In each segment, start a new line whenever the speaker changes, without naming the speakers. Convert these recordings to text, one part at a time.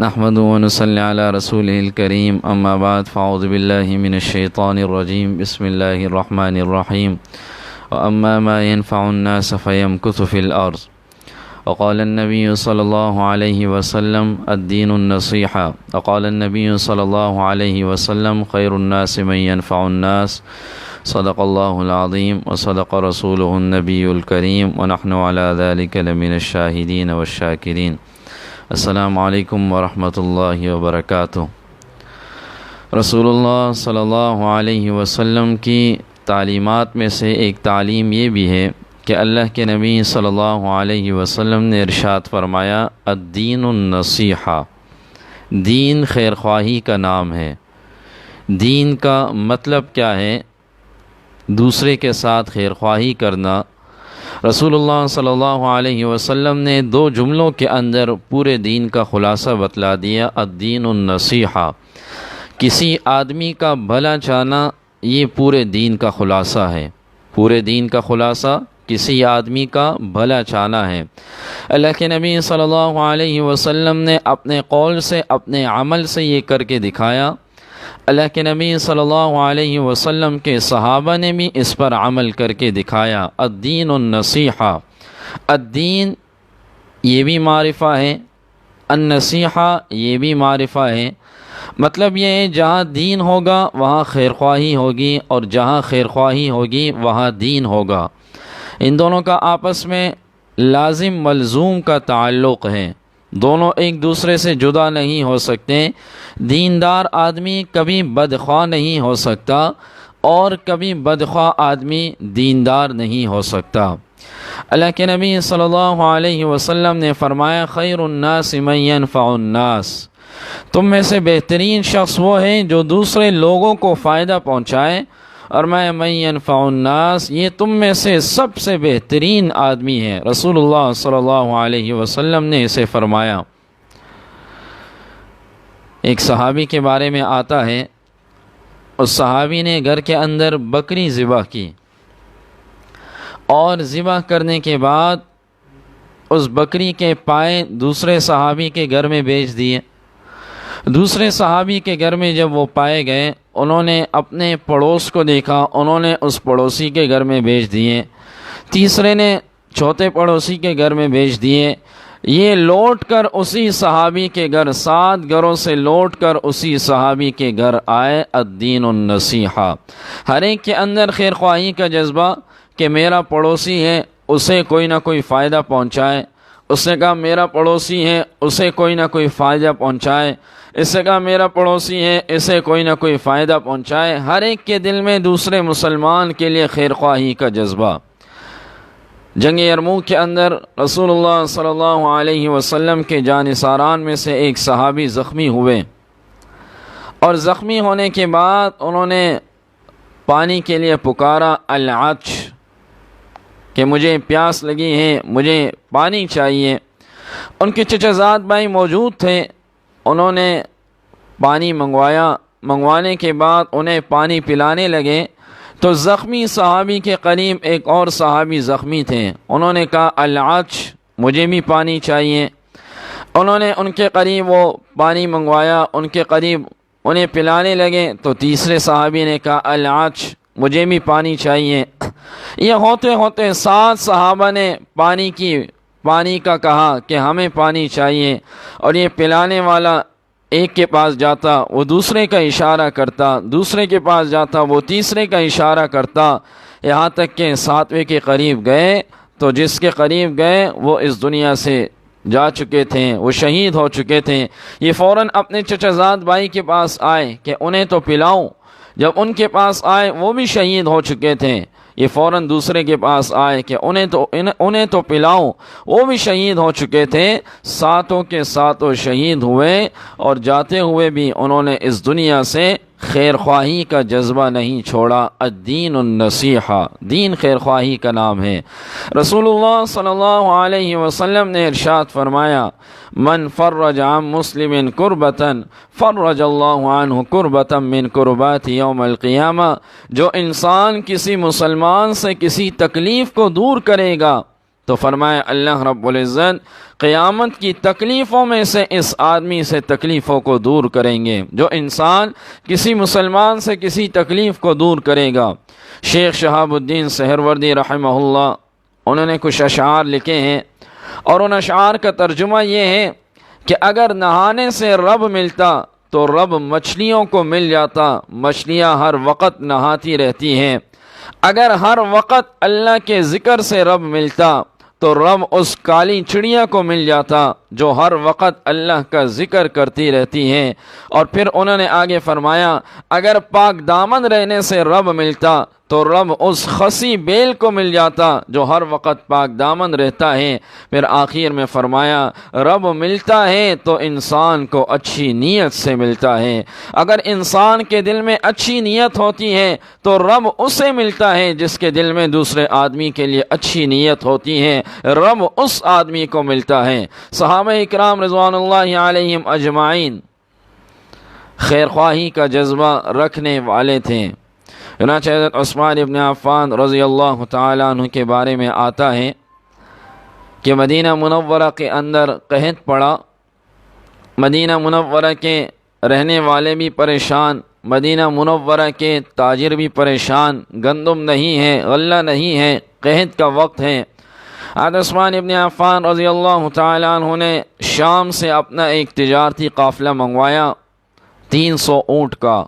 نحمد ونصلی علی رسول الکریم اما بعد فاعوذ باللہ من الشیطان الرجیم بسم اللہ الرحمن الرحیم واما ما ينفع الناس فيمكث في الارض وقال النبی صلی اللہ علیہ وسلم الدین النصیحہ وقال النبی صلی اللہ علیہ وسلم خیر الناس من ينفع الناس صدق اللہ العظیم وصدق رسولہ النبی الکریم ونحن علی ذلک لمن الشاہدین والشاکرین۔ السلام علیکم ورحمۃ اللہ وبرکاتہ۔ رسول اللہ صلی اللہ علیہ وسلم کی تعلیمات میں سے ایک تعلیم یہ بھی ہے کہ اللہ کے نبی صلی اللہ علیہ وسلم نے ارشاد فرمایا الدین النصیحہ، دین خیر خواہی کا نام ہے۔ دین کا مطلب کیا ہے؟ دوسرے کے ساتھ خیر خواہی کرنا۔ رسول اللہ صلی اللہ علیہ وسلم نے دو جملوں کے اندر پورے دین کا خلاصہ بتلا دیا، الدین النصیحہ، کسی آدمی کا بھلا چاہنا، یہ پورے دین کا خلاصہ ہے۔ پورے دین کا خلاصہ کسی آدمی کا بھلا چاہنا ہے۔ اللہ کے نبی صلی اللہ علیہ وسلم نے اپنے قول سے، اپنے عمل سے یہ کر کے دکھایا۔ اللہ کے نبی صلی اللہ علیہ وسلم کے صحابہ نے بھی اس پر عمل کر کے دکھایا۔ الدین النصیحہ، الدین یہ بھی معرفہ ہے، النصیحہ یہ بھی معرفہ ہے۔ مطلب یہ ہے جہاں دین ہوگا وہاں خیر خواہی ہوگی، اور جہاں خیر خواہی ہوگی وہاں دین ہوگا۔ ان دونوں کا آپس میں لازم ملزوم کا تعلق ہے، دونوں ایک دوسرے سے جدا نہیں ہو سکتے۔ دیندار آدمی کبھی بدخواہ نہیں ہو سکتا، اور کبھی بدخواہ آدمی دیندار نہیں ہو سکتا۔ اللہ کے نبی صلی اللہ علیہ وسلم نے فرمایا خیر الناس من ينفع الناس، تم میں سے بہترین شخص وہ ہے جو دوسرے لوگوں کو فائدہ پہنچائے، اور میں من ينفع الناس، یہ تم میں سے سب سے بہترین آدمی ہے۔ رسول اللہ صلی اللہ علیہ وسلم نے اسے فرمایا۔ ایک صحابی کے بارے میں آتا ہے، اس صحابی نے گھر کے اندر بکری ذبح کی، اور ذبح کرنے کے بعد اس بکری کے پائے دوسرے صحابی کے گھر میں بیچ دیے۔ دوسرے صحابی کے گھر میں جب وہ پائے گئے، انہوں نے اپنے پڑوس کو دیکھا، انہوں نے اس پڑوسی کے گھر میں بیچ دیے۔ تیسرے نے چوتھے پڑوسی کے گھر میں بیچ دیے۔ یہ لوٹ کر اسی صحابی کے گھر، 7 گھروں سے لوٹ کر اسی صحابی کے گھر آئے۔ الدین النصیحہ، ہر ایک کے اندر خیر خواہی کا جذبہ کہ میرا پڑوسی ہے، اسے کوئی نہ کوئی فائدہ پہنچائے۔ اس نے کہا میرا پڑوسی ہے، اسے کوئی نہ کوئی فائدہ پہنچائے۔ اس نے کہا میرا پڑوسی ہے، اسے کوئی نہ کوئی فائدہ پہنچائے۔ ہر ایک کے دل میں دوسرے مسلمان کے لیے خیر خواہی کا جذبہ۔ جنگ یرموک کے اندر رسول اللہ صلی اللہ علیہ وسلم کے جانثاران میں سے ایک صحابی زخمی ہوئے، اور زخمی ہونے کے بعد انہوں نے پانی کے لیے پکارا، العطش، کہ مجھے پیاس لگی ہے، مجھے پانی چاہیے۔ ان کے چچا زاد بھائی موجود تھے، انہوں نے پانی منگوانے کے بعد انہیں پانی پلانے لگے، تو زخمی صحابی کے قریب ایک اور صحابی زخمی تھے، انہوں نے کہا العطش، مجھے بھی پانی چاہیے۔ انہوں نے ان کے قریب وہ پانی منگوایا، ان کے قریب انہیں پلانے لگے، تو تیسرے صحابی نے کہا العطش، مجھے بھی پانی چاہیے۔ یہ ہوتے ہوتے 7 صحابہ نے پانی کا کہا کہ ہمیں پانی چاہیے، اور یہ پلانے والا ایک کے پاس جاتا، وہ دوسرے کا اشارہ کرتا، دوسرے کے پاس جاتا، وہ تیسرے کا اشارہ کرتا، یہاں تک کہ 7ویں کے قریب گئے، تو جس کے قریب گئے وہ اس دنیا سے جا چکے تھے، وہ شہید ہو چکے تھے۔ یہ فوراً اپنے چچا زاد بھائی کے پاس آئے کہ انہیں تو پلاؤں۔ جب ان کے پاس آئے وہ بھی شہید ہو چکے تھے، یہ فوراً دوسرے کے پاس آئے کہ انہیں تو پلاؤں، وہ بھی شہید ہو چکے تھے۔ 7 کے 7 شہید ہوئے، اور جاتے ہوئے بھی انہوں نے اس دنیا سے خیر خواہی کا جذبہ نہیں چھوڑا۔ الدین النصیحہ، دین خیر خواہی کا نام ہے۔ رسول اللہ صلی اللہ علیہ وسلم نے ارشاد فرمایا من فرج عن مسلم کربتا فرج اللہ عنہ کربتا من کربات یوم القیامہ، جو انسان کسی مسلمان سے کسی تکلیف کو دور کرے گا تو فرمایا اللہ رب العزت قیامت کی تکلیفوں میں سے اس آدمی سے تکلیفوں کو دور کریں گے، جو انسان کسی مسلمان سے کسی تکلیف کو دور کرے گا۔ شیخ شہاب الدین سہروردی رحمہ اللہ انہوں نے کچھ اشعار لکھے ہیں، اور ان اشعار کا ترجمہ یہ ہے کہ اگر نہانے سے رب ملتا تو رب مچھلیوں کو مل جاتا، مچھلیاں ہر وقت نہاتی رہتی ہیں۔ اگر ہر وقت اللہ کے ذکر سے رب ملتا تو رب اس کالی چڑیا کو مل جاتا جو ہر وقت اللہ کا ذکر کرتی رہتی ہے۔ اور پھر انہوں نے آگے فرمایا اگر پاک دامن رہنے سے رب ملتا تو رب اس خسی بیل کو مل جاتا جو ہر وقت پاک دامن رہتا ہے۔ پھر آخر میں فرمایا رب ملتا ہے تو انسان کو اچھی نیت سے ملتا ہے۔ اگر انسان کے دل میں اچھی نیت ہوتی ہے تو رب اسے ملتا ہے، جس کے دل میں دوسرے آدمی کے لیے اچھی نیت ہوتی ہے رب اس آدمی کو ملتا ہے۔ صحابہ اکرام رضوان اللہ علیہم اجمعین خیر خواہی کا جذبہ رکھنے والے تھے۔ چنانچہ حضرت عثمان ابن عفان رضی اللہ تعالیٰ عنہ کے بارے میں آتا ہے کہ مدینہ منورہ کے اندر قحط پڑا، مدینہ منورہ کے رہنے والے بھی پریشان، مدینہ منورہ کے تاجر بھی پریشان، گندم نہیں ہے، غلہ نہیں ہے، قحط کا وقت ہے۔ حضرت عثمان ابن عفان رضی اللہ تعالیٰ عنہ نے شام سے اپنا ایک تجارتی قافلہ منگوایا 300 اونٹ کا۔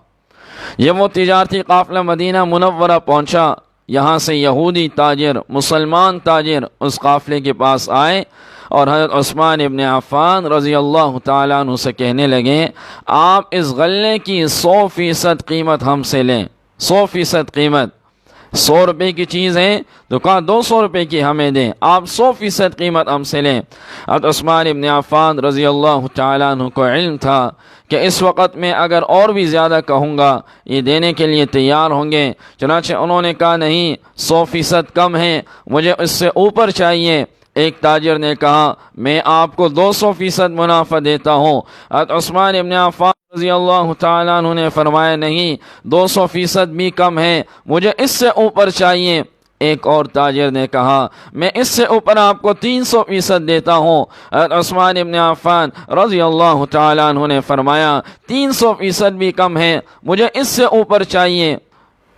جب وہ تجارتی قافلہ مدینہ منورہ پہنچا، یہاں سے یہودی تاجر، مسلمان تاجر اس قافلے کے پاس آئے اور حضرت عثمان ابن عفان رضی اللہ تعالیٰ عنہ سے کہنے لگے آپ اس غلے کی 100% قیمت ہم سے لیں، 100% قیمت، 100 روپے کی چیز ہے تو کہا 200 روپے کی ہمیں دیں، آپ 100% قیمت ہم سے لیں۔ حضرت عثمان ابن عفان رضی اللہ تعالیٰ عنہ کو علم تھا کہ اس وقت میں اگر اور بھی زیادہ کہوں گا یہ دینے کے لیے تیار ہوں گے، چنانچہ انہوں نے کہا نہیں 100% کم ہے، مجھے اس سے اوپر چاہیے۔ ایک تاجر نے کہا میں آپ کو 200% منافع دیتا ہوں۔ حضرت عثمان ابن عفان رضی اللہ تعالیٰ عنہ نے فرمایا نہیں 200% بھی کم ہے، مجھے اس سے اوپر چاہیے۔ ایک اور تاجر نے کہا میں اس سے اوپر آپ کو 300% دیتا ہوں۔ حضرت عثمان ابن عفان رضی اللہ تعالیٰ عنہ نے فرمایا 300% بھی کم ہے، مجھے اس سے اوپر چاہیے۔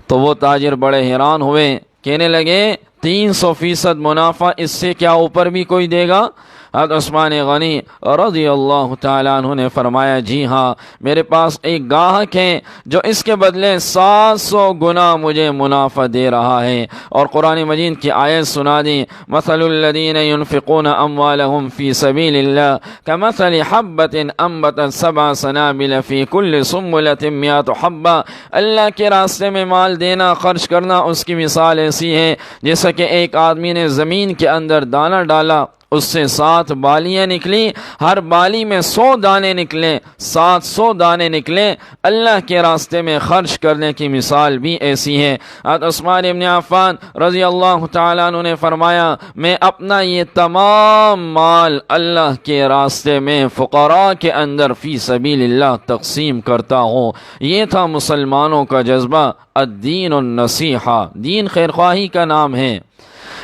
تو وہ تاجر بڑے حیران ہوئے، کہنے لگے 300% منافع، اس سے کیا اوپر بھی کوئی دے گا؟ حضرت عثمان غنی رضی اللہ تعالیٰ عنہ نے فرمایا جی ہاں، میرے پاس ایک گاہک ہے جو اس کے بدلے 700 گنا مجھے منافع دے رہا ہے۔ اور قرآن مجید کی آیت سنا دی مثل الذین ينفقون اموالهم فی سبیل اللہ کمثل حبۃ انبتت 7 سنابل فی کل سنبلۃ 100 حبہ۔ اللہ کے راستے میں مال دینا، خرچ کرنا، اس کی مثال ایسی ہے جیسا کہ ایک آدمی نے زمین کے اندر دانہ ڈالا، اس سے 7 بالیاں نکلی، ہر بالی میں 100 دانے نکلے، 700 دانے نکلے۔ اللہ کے راستے میں خرچ کرنے کی مثال بھی ایسی ہے۔ حضرت عثمان ابن عفان رضی اللہ تعالیٰ عنہ نے فرمایا میں اپنا یہ تمام مال اللہ کے راستے میں فقراء کے اندر فی سبیل اللہ تقسیم کرتا ہوں۔ یہ تھا مسلمانوں کا جذبہ، الدین النصیحہ، دین خیرخواہی کا نام ہے۔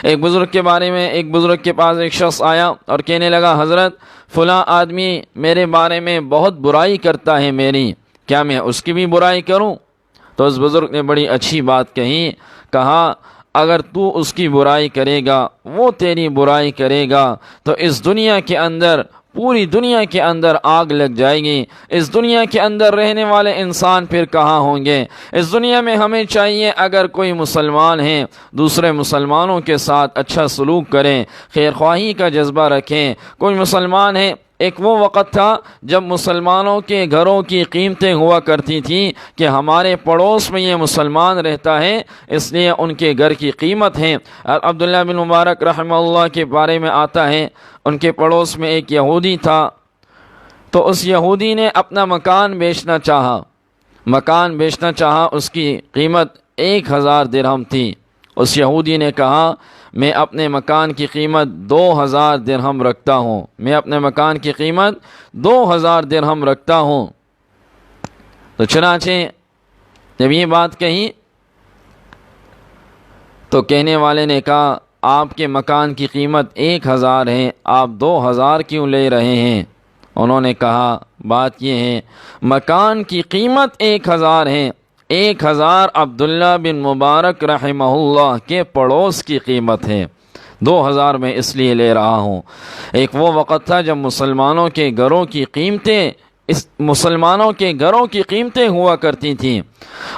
ایک بزرگ کے بارے میں ایک بزرگ کے پاس ایک شخص آیا اور کہنے لگا حضرت فلاں آدمی میرے بارے میں بہت برائی کرتا ہے میری، کیا میں اس کی بھی برائی کروں؟ تو اس بزرگ نے بڑی اچھی بات کہی، کہا اگر تو اس کی برائی کرے گا، وہ تیری برائی کرے گا تو اس دنیا کے اندر، پوری دنیا کے اندر آگ لگ جائے گی۔ اس دنیا کے اندر رہنے والے انسان پھر کہاں ہوں گے؟ اس دنیا میں ہمیں چاہیے اگر کوئی مسلمان ہے دوسرے مسلمانوں کے ساتھ اچھا سلوک کریں، خیر خواہی کا جذبہ رکھیں۔ کوئی مسلمان ہے، ایک وہ وقت تھا جب مسلمانوں کے گھروں کی قیمتیں ہوا کرتی تھیں کہ ہمارے پڑوس میں یہ مسلمان رہتا ہے اس لیے ان کے گھر کی قیمت ہے۔ عبداللہ بن مبارک رحمہ اللہ کے بارے میں آتا ہے ان کے پڑوس میں ایک یہودی تھا، تو اس یہودی نے اپنا مکان بیچنا چاہا، اس کی قیمت 1000 درہم تھی۔ اس یہودی نے کہا میں اپنے مکان کی قیمت 2000 درہم رکھتا ہوں، میں اپنے مکان کی قیمت 2000 درہم رکھتا ہوں۔ تو چنانچہ جب یہ بات کہی تو کہنے والے نے کہا آپ کے مکان کی قیمت 1000 ہے، آپ 2000 کیوں لے رہے ہیں؟ انہوں نے کہا بات یہ ہے مکان کی قیمت 1000 ہے، 1000 عبداللہ بن مبارک رحمہ اللہ کے پڑوس کی قیمت ہے، 2000 میں اس لیے لے رہا ہوں۔ ایک وہ وقت تھا جب مسلمانوں کے گھروں کی قیمتیں ہوا کرتی تھیں،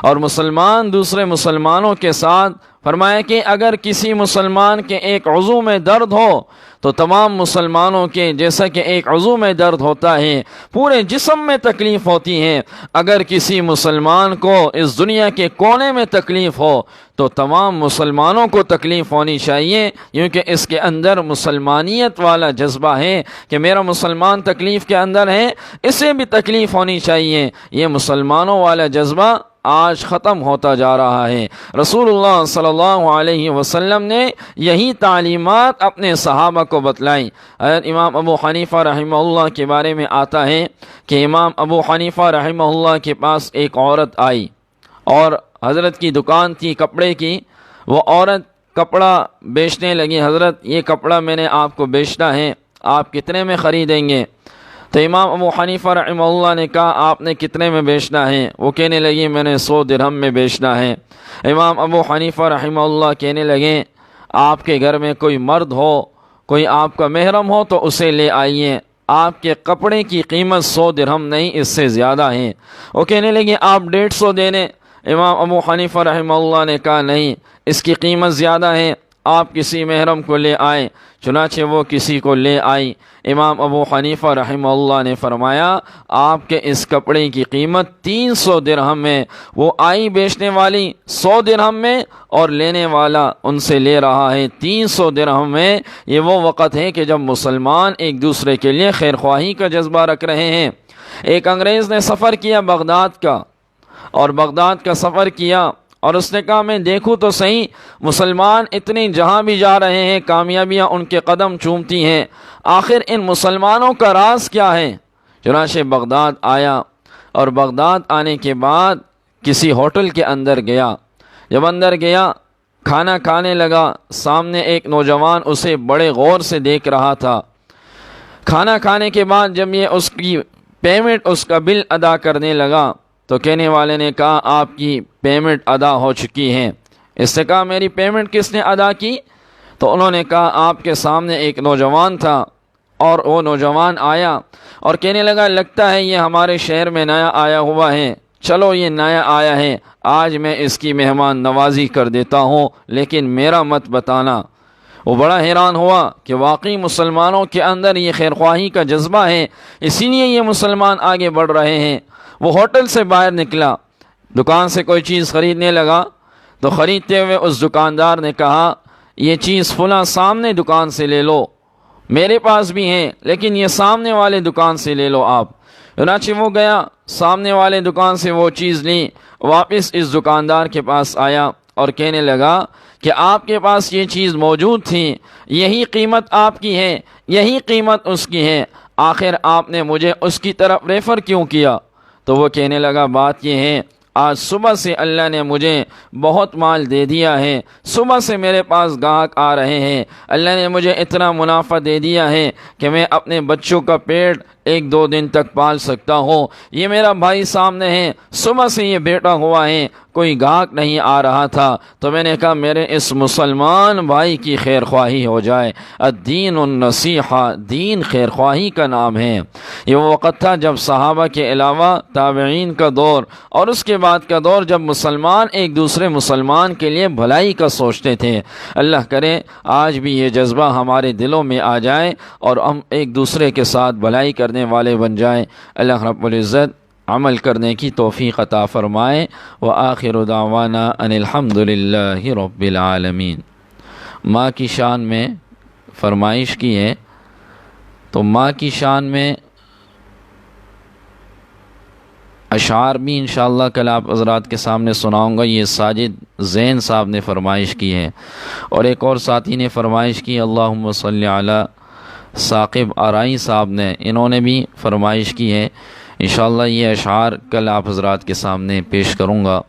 اور مسلمان دوسرے مسلمانوں کے ساتھ فرمایا کہ اگر کسی مسلمان کے ایک عضو میں درد ہو تو تمام مسلمانوں کے جیسا کہ ایک عضو میں درد ہوتا ہے پورے جسم میں تکلیف ہوتی ہے، اگر کسی مسلمان کو اس دنیا کے کونے میں تکلیف ہو تو تمام مسلمانوں کو تکلیف ہونی چاہیے، کیونکہ اس کے اندر مسلمانیت والا جذبہ ہے کہ میرا مسلمان تکلیف کے اندر ہے، اسے بھی تکلیف ہونی چاہیے۔ یہ مسلمانوں والا جذبہ آج ختم ہوتا جا رہا ہے۔ رسول اللہ صلی اللہ علیہ وسلم نے یہی تعلیمات اپنے صحابہ کو بتلائی۔ امام ابو حنیفہ رحمہ اللہ کے بارے میں آتا ہے کہ امام ابو حنیفہ رحمہ اللہ کے پاس ایک عورت آئی، اور حضرت کی دکان تھی کپڑے کی، وہ عورت کپڑا بیچنے لگی، حضرت یہ کپڑا میں نے آپ کو بیچنا ہے، آپ کتنے میں خریدیں گے؟ تو امام ابو حنیفہ رحمہ اللہ نے کہا آپ نے کتنے میں بیچنا ہے؟ وہ کہنے لگی میں نے 100 درہم میں بیچنا ہے۔ امام ابو حنیفہ رحمہ اللہ کہنے لگے آپ کے گھر میں کوئی مرد ہو، کوئی آپ کا محرم ہو تو اسے لے آئیے، آپ کے کپڑے کی قیمت 100 درہم نہیں، اس سے زیادہ ہے۔ وہ کہنے لگے آپ 150 دینے۔ امام ابو حنیفہ رحمہ اللہ نے کہا نہیں، اس کی قیمت زیادہ ہے، آپ کسی محرم کو لے آئیں۔ چنانچہ وہ کسی کو لے آئی۔ امام ابو حنیفہ رحمہ اللہ نے فرمایا آپ کے اس کپڑے کی قیمت 300 درہم ہے۔ وہ آئی بیچنے والی 100 درہم میں، اور لینے والا ان سے لے رہا ہے 300 درہم میں۔ یہ وہ وقت ہے کہ جب مسلمان ایک دوسرے کے لیے خیر خواہی کا جذبہ رکھ رہے ہیں۔ ایک انگریز نے سفر کیا بغداد کا، اور بغداد کا سفر کیا، اور اس نے کہا میں دیکھوں تو صحیح مسلمان اتنے جہاں بھی جا رہے ہیں کامیابیاں ان کے قدم چومتی ہیں، آخر ان مسلمانوں کا راز کیا ہے؟ چنانچہ بغداد آیا، اور بغداد آنے کے بعد کسی ہوٹل کے اندر گیا۔ جب اندر گیا کھانا کھانے لگا، سامنے ایک نوجوان اسے بڑے غور سے دیکھ رہا تھا۔ کھانا کھانے کے بعد جب یہ اس کی پیمنٹ، اس کا بل ادا کرنے لگا تو کہنے والے نے کہا آپ کی پیمنٹ ادا ہو چکی ہے۔ اس سے کہا میری پیمنٹ کس نے ادا کی؟ تو انہوں نے کہا آپ کے سامنے ایک نوجوان تھا، اور وہ نوجوان آیا اور کہنے لگا لگتا ہے یہ ہمارے شہر میں نیا آیا ہوا ہے، چلو یہ نیا آیا ہے، آج میں اس کی مہمان نوازی کر دیتا ہوں، لیکن میرا مت بتانا۔ وہ بڑا حیران ہوا کہ واقعی مسلمانوں کے اندر یہ خیر خواہی کا جذبہ ہے، اسی لیے یہ مسلمان آگے بڑھ رہے ہیں۔ وہ ہوٹل سے باہر نکلا، دکان سے کوئی چیز خریدنے لگا، تو خریدتے ہوئے اس دکاندار نے کہا یہ چیز فلاں سامنے دکان سے لے لو، میرے پاس بھی ہیں لیکن یہ سامنے والے دکان سے لے لو آپ۔ چنانچہ وہ گیا، سامنے والے دکان سے وہ چیز لی، واپس اس دکاندار کے پاس آیا اور کہنے لگا کہ آپ کے پاس یہ چیز موجود تھی، یہی قیمت آپ کی ہے، یہی قیمت اس کی ہے، آخر آپ نے مجھے اس کی طرف ریفر کیوں کیا؟ تو وہ کہنے لگا بات یہ ہے آج صبح سے اللہ نے مجھے بہت مال دے دیا ہے، صبح سے میرے پاس گاہک آ رہے ہیں، اللہ نے مجھے اتنا منافع دے دیا ہے کہ میں اپنے بچوں کا پیٹ 1-2 دن تک پال سکتا ہوں۔ یہ میرا بھائی سامنے ہے، صبح سے یہ بیٹھا ہوا ہے، کوئی گاہک نہیں آ رہا تھا، تو میں نے کہا میرے اس مسلمان بھائی کی خیر خواہی ہو جائے۔ الدین النصیحہ، دین خیر خواہی کا نام ہے۔ یہ وہ وقت تھا جب صحابہ کے علاوہ تابعین کا دور، اور اس کے بعد کا دور جب مسلمان ایک دوسرے مسلمان کے لیے بھلائی کا سوچتے تھے۔ اللہ کرے آج بھی یہ جذبہ ہمارے دلوں میں آ جائے اور ہم ایک دوسرے کے ساتھ بھلائی کرنے والے بن جائیں۔ اللہ رب العزت عمل کرنے کی توفیق عطا فرمائے۔ وآخر دعوانا ان الحمد للہ رب العالمین۔ ماں کی شان میں فرمائش کی ہے، تو ماں کی شان میں اشعار بھی انشاءاللہ کل آپ حضرات کے سامنے سناؤں گا۔ یہ ساجد زین صاحب نے فرمائش کی ہے، اور ایک اور ساتھی نے فرمائش کی اللہم صلی علی ثاقب آرائی صاحب نے، انہوں نے بھی فرمائش کی ہے۔ انشاءاللہ یہ اشعار کل آپ حضرات کے سامنے پیش کروں گا۔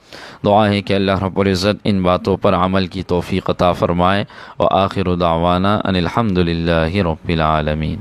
دعا ہے کہ اللہ رب العزت ان باتوں پر عمل کی توفیق عطا فرمائے۔ وآخر دعوانا ان الحمد للہ رب العالمین۔